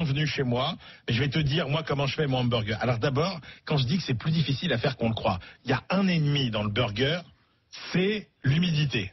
bienvenue chez moi. Et je vais te dire, moi, comment je fais mon hamburger. Alors d'abord, quand je dis que c'est plus difficile à faire qu'on le croit, il y a un ennemi dans le burger, c'est l'humidité.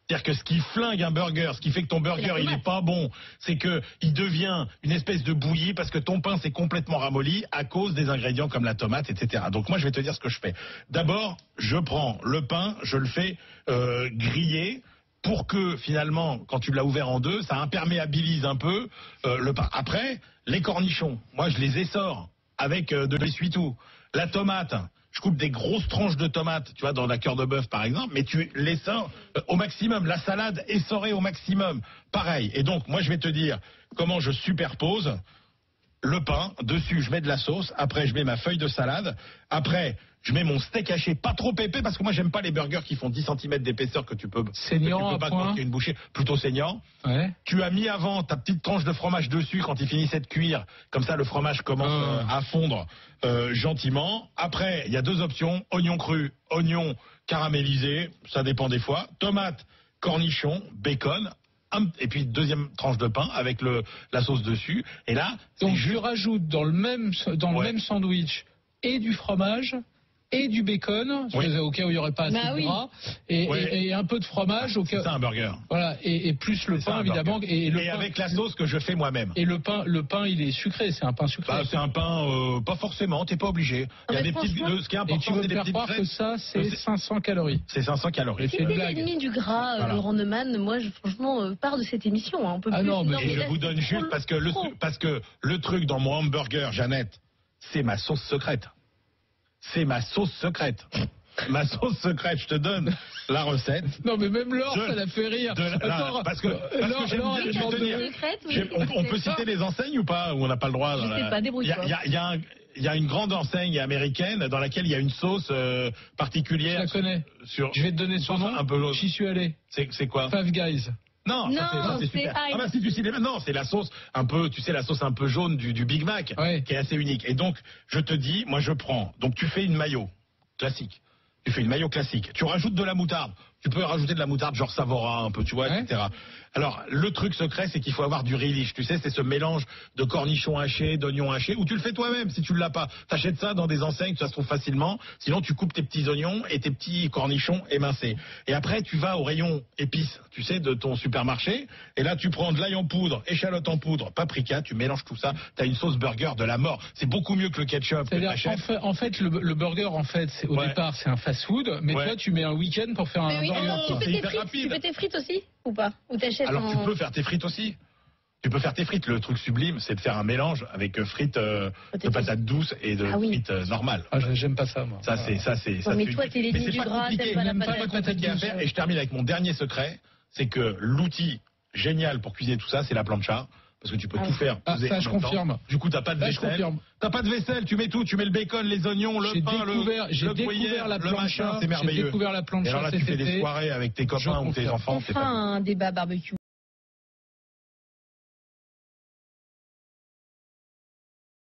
C'est-à-dire que ce qui flingue un burger, ce qui fait que ton burger il est pas bon, c'est que il devient une espèce de bouillie parce que ton pain s'est complètement ramolli à cause des ingrédients comme la tomate, etc. Donc moi je vais te dire ce que je fais. D'abord, je prends le pain, je le fais griller pour que finalement, quand tu l'as ouvert en deux, ça imperméabilise un peu le pain. Après, les cornichons, moi je les essore avec de l'essuie-tout. La tomate, je coupe des grosses tranches de tomates, tu vois, dans la cœur de bœuf par exemple, mais tu l'essores au maximum. La salade essorée au maximum, pareil. Et donc, moi je vais te dire comment je superpose le pain, dessus je mets de la sauce, après je mets ma feuille de salade, après je mets mon steak haché, pas trop épais parce que moi j'aime pas les burgers qui font 10 cm d'épaisseur que tu peux pas croquer une bouchée, plutôt saignant. Ouais. Tu as mis avant ta petite tranche de fromage dessus quand il finissait de cuire, comme ça le fromage commence à fondre gentiment. Après il y a deux options, oignon cru, oignon caramélisé, ça dépend des fois, tomate, cornichon, bacon. Et puis deuxième tranche de pain avec la sauce dessus. Et là, donc je rajoute dans le même sandwich et du fromage et du bacon, au cas où il n'y aurait pas assez de gras, et un peu de fromage au cas. C'est ça un burger. Voilà, et plus le pain évidemment. Et pain, avec la sauce que je fais moi-même. Et le pain il est sucré, c'est un pain sucré. Bah, c'est un pain, pas forcément, t'es pas obligé. Il y a des petites. Ce qui est important, et tu veux me faire croire que ça c'est 500 calories. C'est 500 calories. Si t'es l'ennemi du gras, Laurent Neumann, moi franchement pars de cette émission. On peut plus. Non, mais je vous donne juste parce que le truc dans mon hamburger, Jeannette, c'est ma sauce secrète. C'est ma sauce secrète. Ma sauce secrète, je te donne la recette. Non, mais même Laure, ça l'a fait rire. Parce que on peut citer les enseignes ou pas? Ou on n'a pas le droit? Je sais pas, débrouille-toi. Il y a une grande enseigne américaine dans laquelle il y a une sauce particulière. Je la connais. Je vais te donner son nom. J'y suis allé. C'est quoi? Five Guys. Non, ça c'est super. Ah bah si tu sais, non, c'est la sauce un peu, tu sais, la sauce un peu jaune du Big Mac, qui est assez unique. Et donc, je te dis, moi je prends. Donc tu fais une mayo classique. Tu fais une mayo classique. Tu rajoutes de la moutarde. Tu peux rajouter de la moutarde genre Savora un peu, tu vois, etc. Alors, le truc secret, c'est qu'il faut avoir du relish. Tu sais, c'est ce mélange de cornichons hachés, d'oignons hachés, ou tu le fais toi-même si tu ne l'as pas. T'achètes ça dans des enseignes, ça se trouve facilement. Sinon, tu coupes tes petits oignons et tes petits cornichons émincés. Et après, tu vas au rayon épices, tu sais, de ton supermarché. Et là, tu prends de l'ail en poudre, échalote en poudre, paprika, tu mélanges tout ça. T'as une sauce burger de la mort. C'est beaucoup mieux que le ketchup. En fait, le burger, en fait, au départ, c'est un fast-food. Mais toi, tu mets un week-end pour faire un burger. Tu fais tes frites aussi ou pas? Ou t'achètes? Alors tu peux faire tes frites aussi. Tu peux faire tes frites. Le truc sublime, c'est de faire un mélange avec frites de patates douces et de frites normales. Ah, j'aime pas ça, moi. Ça c'est. Mais toi, t'es l'ennemi du gras, t'aimes pas la patate douce. Et je termine avec mon dernier secret, c'est que l'outil génial pour cuisiner tout ça, c'est la plancha. Parce que tu peux tout faire. Ça, je confirme. Du coup, t'as pas de vaisselle. T'as pas de vaisselle, tu mets tout. Tu mets le bacon, les oignons, le pain, le gruyère, le machin. C'est merveilleux. J'ai découvert la plancha. Et alors là, tu fais des soirées avec tes copains ou tes enfants. On fera un débat barbecue.